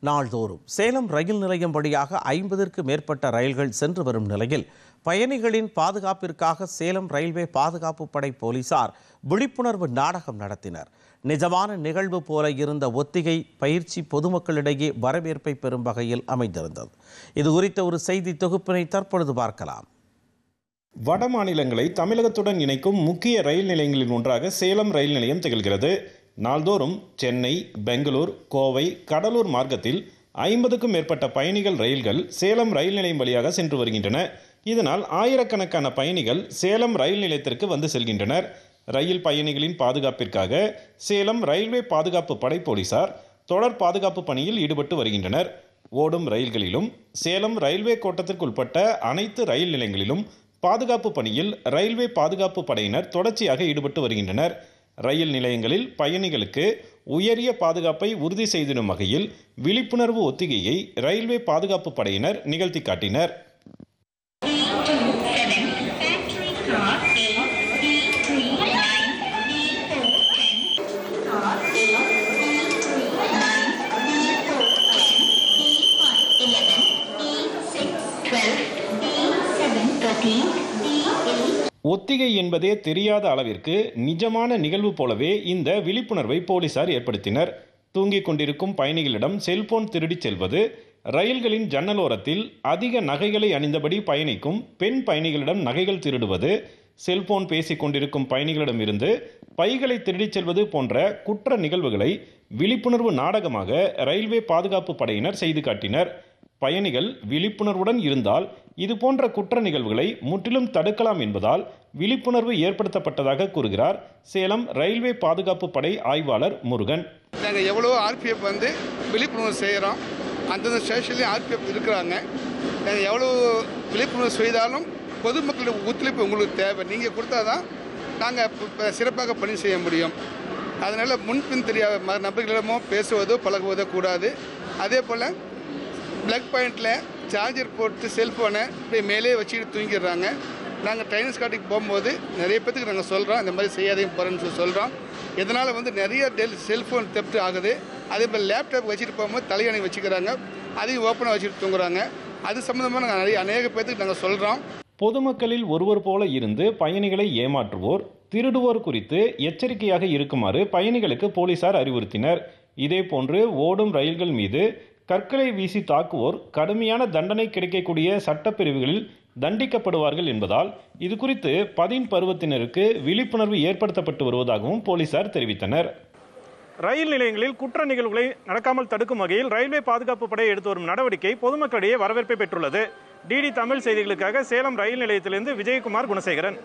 நாள்தோறும் சேலம் ரயில் நிலையம் வழியாக 50க்கும் மேற்பட்ட ரயில்கள் சென்று வரும் நிலையில் பயணிகளின் பாதுகாப்பிற்காக சேலம் ரயில்வே பாதுகாப்பு படை போலீசார் விழிப்புணர்வு நாடகம் நடத்தினர். நிஜமான நிகழ்வு போல இருந்த ஒத்திகை பயிற்சி பொதுமக்களிடையே வரவேற்பை பெறும் வகையில் அமைந்திருந்தது. இது குறித்த ஒரு செய்தி தொகுப்பினை தற்பொழுது பார்க்கலாம். வட மாநிலங்களை தமிழகத்துடன் இணைக்கும் முக்கிய ரயில் நிலையங்களில் ஒன்றாக சேலம் ரயில் நிலையம் திகழ்கிறது. நாள்தோறும் சென்னை, பெங்களூர், கோவை, கடலூர் மார்க்கத்தில் 50க்கும் மேற்பட்ட பயணிகள் ரயில்கள் சேலம் ரயில் நிலையம் வழியாக சென்று வருகின்றன. இதனால் ஆயிரக்கணக்கான பயணிகள் சேலம் ரயில் நிலையத்திற்கு வந்து செல்கின்றனர். ரயில் பயணிகளின் பாதுகாப்பிற்காக சேலம் ரயில்வே பாதுகாப்பு படை போலீசார் தொடர் பாதுகாப்பு பணியில் ஈடுபட்டு வருகின்றனர். ஓடும் ரயில்களிலும் சேலம் ரயில்வே கோட்டத்திற்கு உட்பட்ட அனைத்து ரயில் நிலையங்களிலும் பாதுகாப்பு பணியில் ரயில்வே பாதுகாப்பு படையினர் தொடர்ச்சியாக ஈடுபட்டு வருகின்றனர். ரயில் நிலையங்களில் பயணிகளுக்கு உயரிய பாதுகாப்பை உறுதி செய்திடும் வகையில் விழிப்புணர்வு ஒத்திகையை ரயில்வே பாதுகாப்பு படையினர் நிகழ்த்தி காட்டினர். ஒத்திகை என்பதே தெரியாத அளவிற்கு நிஜமான நிகழ்வு போலவே இந்த விழிப்புணர்வை போலீசார் ஏற்படுத்தினர். தூங்கிக் கொண்டிருக்கும் பயணிகளிடம் செல்போன் திருடிச் செல்வது, ரயில்களின் ஜன்னலோரத்தில் அதிக நகைகளை அணிந்தபடி பயணிக்கும் பெண் பயணிகளிடம் நகைகள் திருடுவது, செல்போன் பேசிக் கொண்டிருக்கும் பயணிகளிடம் இருந்து பைகளை திருடிச் செல்வது போன்ற குற்ற நிகழ்வுகளை விழிப்புணர்வு நாடகமாக ரயில்வே பாதுகாப்பு படையினர் செய்து காட்டினர். பயணிகள் விழிப்புணர்வுடன் இருந்தால் இது போன்ற குற்ற நிகழ்வுகளை முற்றிலும் தடுக்கலாம் என்பதால் விழிப்புணர்வு ஏற்படுத்தப்பட்டதாக கூறுகிறார் சேலம் ரயில்வே பாதுகாப்பு படை ஆய்வாளர் முருகன். நாங்கள் எவ்வளோ ஆர்பிஎஃப் விழிப்புணர்வு செய்கிறோம். அந்தந்த ஸ்டேஷன்லேயும் ஆர்பிஎஃப் இருக்கிறாங்க. நாங்கள் எவ்வளோ விழிப்புணர்வு செய்தாலும் பொதுமக்களுடைய ஒத்துழைப்பு உங்களுக்கு தேவை. நீங்கள் கொடுத்தா தான் நாங்கள் சிறப்பாக பணி செய்ய முடியும். அதனால் முன்பின் தெரியாத நபர்களிடமோ பேசுவதோ பழகுவதோ கூடாது. அதே போல் பிளக் பாயிண்டில் சார்ஜர் போட்டு செல்ஃபோனை இப்படி மேலே வச்சுக்கிட்டு தூங்கிடுறாங்க. நாங்கள் ட்ரைனர்ஸ் காட்டிக்கு போகும்போது நிறைய பேத்துக்கு நாங்கள் சொல்கிறோம், இந்த மாதிரி செய்யாதையும் போகிறேன்னு சொல்கிறோம். இதனால் நிறைய செல்ஃபோன் தெப்ட் ஆகுது. அதே போல் லேப்டாப் வச்சுட்டு போகும்போது தலையணை வச்சுக்கிறாங்க, அதையும் ஓப்பனாக வச்சுட்டு தூங்குறாங்க. அது சம்மந்தமாக நாங்கள் அநேக பேத்துக்கு நாங்கள் சொல்கிறோம். பொதுமக்களில் ஒருவர் போல இருந்து பயணிகளை ஏமாற்றுவோர், திருடுவோர் குறித்து எச்சரிக்கையாக இருக்குமாறு பயணிகளுக்கு போலீசார் அறிவுறுத்தினர். இதேபோன்று ஓடும் ரயில்கள் மீது கற்களை வீசி தாக்குவோர் கடுமையான தண்டனை கிடைக்கக்கூடிய சட்டப்பிரிவுகளில் தண்டிக்கப்படுவார்கள் என்பதால் இது குறித்து 10 பருவத்தினருக்கு விழிப்புணர்வு ஏற்படுத்தப்பட்டு வருவதாகவும் போலீசார் தெரிவித்தனர். ரயில் நிலையங்களில் குற்ற நிகழ்வுகளை நடக்காமல் தடுக்கும் வகையில் ரயில்வே பாதுகாப்பு படை எடுத்து வரும் நடவடிக்கை பொதுமக்களிடையே வரவேற்பை பெற்றுள்ளது. டிடி தமிழ் செய்திகளுக்காக சேலம் ரயில் நிலையத்திலிருந்து விஜயகுமார் குணசேகரன்.